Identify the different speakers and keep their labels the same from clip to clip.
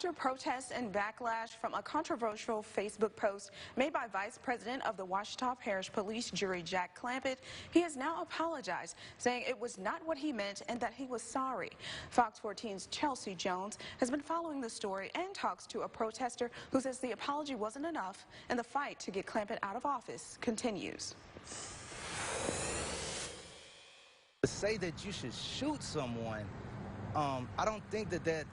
Speaker 1: After protests and backlash from a controversial Facebook post made by Vice President of the Ouachita Parish Police Jury Jack Clampit, he has now apologized, saying it was not what he meant and that he was sorry. Fox 14's Chelsea Jones has been following the story and talks to a protester who says the apology wasn't enough and the fight to get Clampit out of office continues.
Speaker 2: To say that you should shoot someone, I don't think that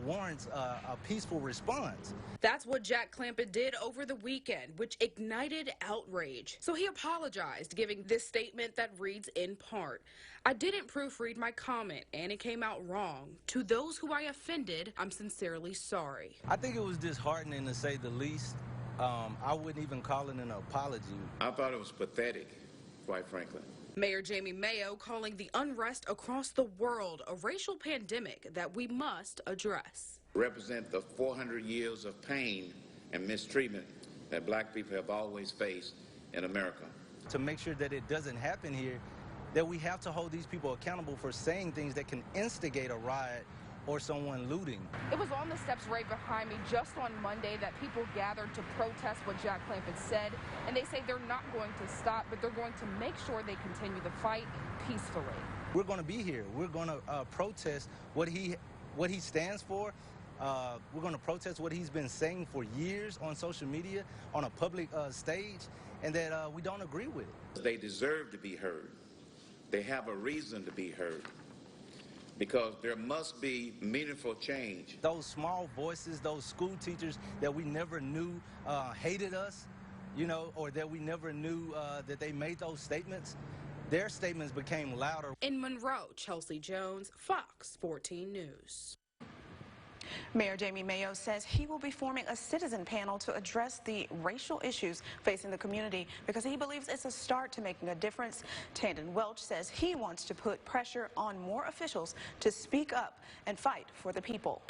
Speaker 2: warrants a peaceful response.
Speaker 3: That's what Jack Clampit did over the weekend, which ignited outrage. So he apologized, giving this statement that reads in part, "I didn't proofread my comment and it came out wrong. To those who I offended, I'm sincerely sorry."
Speaker 2: I think it was disheartening, to say the least. I wouldn't even call it an apology.
Speaker 4: I thought it was pathetic, quite frankly.
Speaker 3: Mayor Jamie Mayo calling the unrest across the world a racial pandemic that we must address.
Speaker 4: Represent the 400 years of pain and mistreatment that black people have always faced in America.
Speaker 2: To make sure that it doesn't happen here, that we have to hold these people accountable for saying things that can instigate a riot or someone looting.
Speaker 3: It was on the steps right behind me just on Monday that people gathered to protest what Jack Clampit said, and they say they're not going to stop, but they're going to make sure they continue the fight peacefully.
Speaker 2: We're going to be here. We're going to protest what he stands for. We're going to protest what he's been saying for years on social media, on a public stage, and that we don't agree with it.
Speaker 4: They deserve to be heard. They have a reason to be heard, because there must be meaningful change.
Speaker 2: Those small voices, those school teachers that we never knew hated us, or that we never knew that they made those statements, their statements became louder.
Speaker 3: In Monroe, Chelsea Jones, Fox 14 News.
Speaker 1: Mayor Jamie Mayo says he will be forming a citizen panel to address the racial issues facing the community because he believes it's a start to making a difference. Tandon Welch says he wants to put pressure on more officials to speak up and fight for the people.